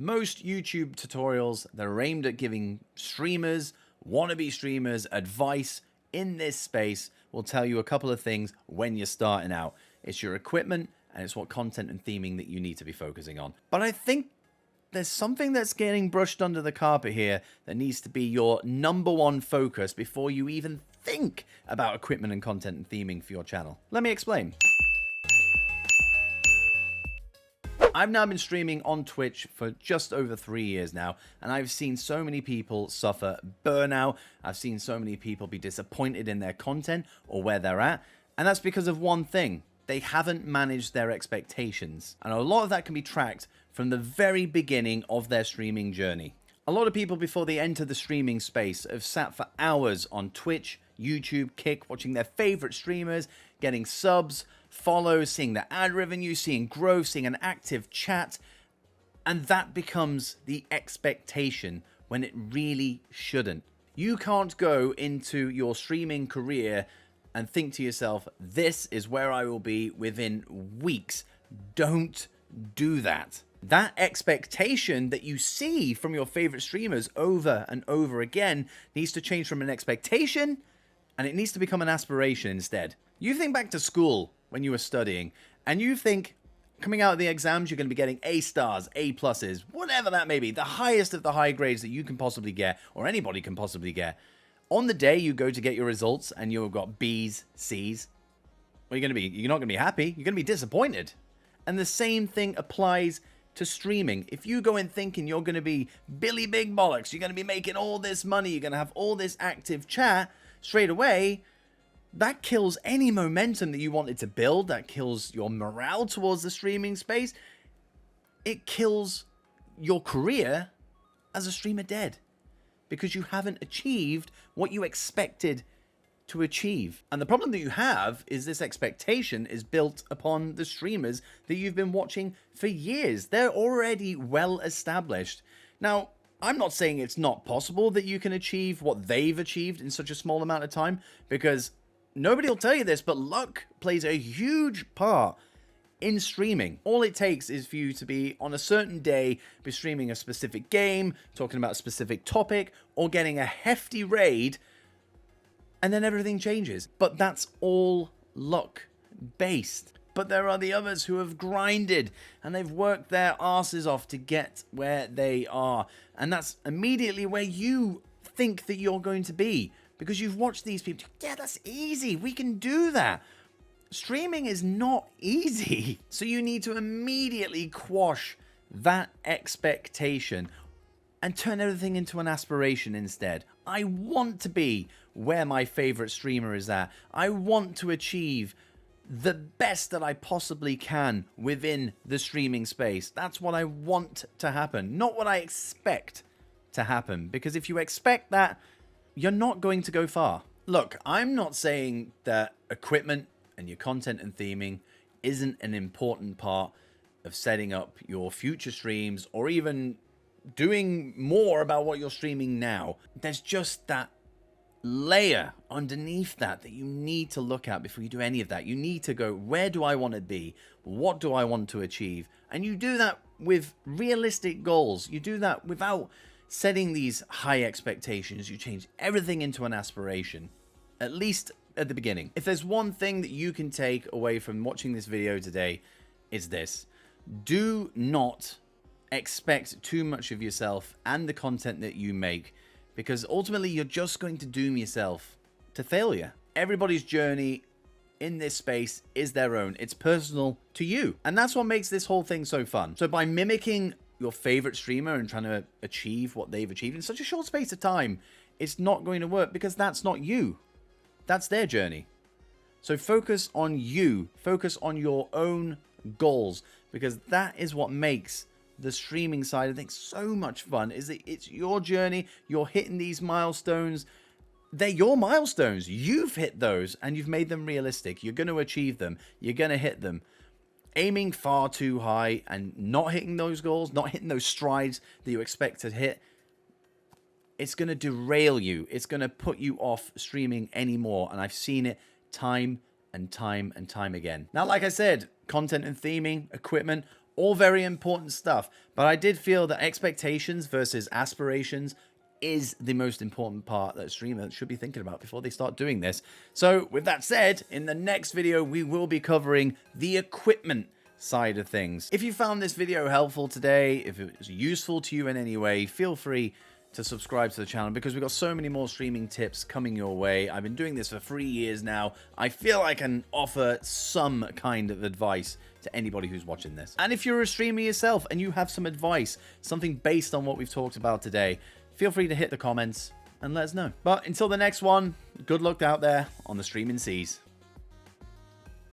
Most YouTube tutorials that are aimed at giving streamers, wannabe streamers, advice in this space will tell you a couple of things when you're starting out. It's your equipment and it's what content and theming that you need to be focusing on. But I think there's something that's getting brushed under the carpet here that needs to be your number one focus before you even think about equipment and content and theming for your channel. Let me explain. I've now been streaming on Twitch for just over 3 years now, and I've seen so many people suffer burnout. I've seen so many people be disappointed in their content or where they're at, and that's because of one thing. They haven't managed their expectations, and a lot of that can be tracked from the very beginning of their streaming journey. A lot of people before they enter the streaming space have sat for hours on Twitch, YouTube, Kick, watching their favorite streamers, getting subs, follows, seeing the ad revenue, seeing growth, seeing an active chat, and that becomes the expectation when it really shouldn't. You can't go into your streaming career and think to yourself, this is where I will be within weeks. Don't do that. That expectation that you see from your favorite streamers over and over again needs to change from an expectation, and it needs to become an aspiration instead. You think back to school when you were studying, and you think coming out of the exams you're going to be getting A stars, A pluses, whatever that may be, the highest of the high grades that you can possibly get, or anybody can possibly get. On the day you go to get your results and you've got B's, C's, what are you going to be? You're not going to be happy. You're going to be disappointed. And the same thing applies to streaming. If you go in thinking you're going to be Billy Big Bollocks, you're going to be making all this money, you're going to have all this active chat straight away, that kills any momentum that you wanted to build. That kills your morale towards the streaming space. It kills your career as a streamer dead because you haven't achieved what you expected to achieve. And the problem that you have is this expectation is built upon the streamers that you've been watching for years. They're already well established. Now, I'm not saying it's not possible that you can achieve what they've achieved in such a small amount of time, because nobody will tell you this, but luck plays a huge part in streaming. All it takes is for you to be on a certain day, be streaming a specific game, talking about a specific topic, or getting a hefty raid, and then everything changes. But that's all luck based. But there are the others who have grinded and they've worked their asses off to get where they are. And that's immediately where you think that you're going to be, because you've watched these people. Yeah, that's easy. We can do that. Streaming is not easy. So you need to immediately quash that expectation and turn everything into an aspiration instead. I want to be where my favorite streamer is at. I want to achieve the best that I possibly can within the streaming space. That's what I want to happen, not what I expect to happen. Because if you expect that, you're not going to go far. Look, I'm not saying that equipment and your content and theming isn't an important part of setting up your future streams or even doing more about what you're streaming now. There's just that layer underneath that you need to look at before you do any of that. You need to go, where do I want to be? What do I want to achieve? And you do that with realistic goals. You do that without setting these high expectations. You change everything into an aspiration, at least at the beginning. If there's one thing that you can take away from watching this video today, it's this. Do not expect too much of yourself and the content that you make, because ultimately you're just going to doom yourself to failure. Everybody's journey in this space is their own. It's personal to you. And that's what makes this whole thing so fun. So by mimicking your favorite streamer and trying to achieve what they've achieved in such a short space of time, it's not going to work, because that's not you. That's their journey. So focus on you. Focus on your own goals, because that is what makes the streaming side of things so much fun. Is that it's your journey. You're hitting these milestones. They're your milestones. You've hit those and you've made them realistic. You're going to achieve them. You're going to hit them. Aiming far too high and not hitting those goals, not hitting those strides that you expect to hit, it's going to derail you. It's going to put you off streaming anymore. And I've seen it time and time and time again. Now, like I said, content and theming, equipment, All very important stuff, but I did feel that expectations versus aspirations is the most important part that streamers should be thinking about before they start doing this. So with that said, in the next video, we will be covering the equipment side of things. If you found this video helpful today, if it was useful to you in any way, feel free to subscribe to the channel because we've got so many more streaming tips coming your way. I've been doing this for 3 years now. I feel I can offer some kind of advice to anybody who's watching this. And if you're a streamer yourself and you have some advice, something based on what we've talked about today, feel free to hit the comments and let us know. But until the next one, good luck out there on the streaming seas.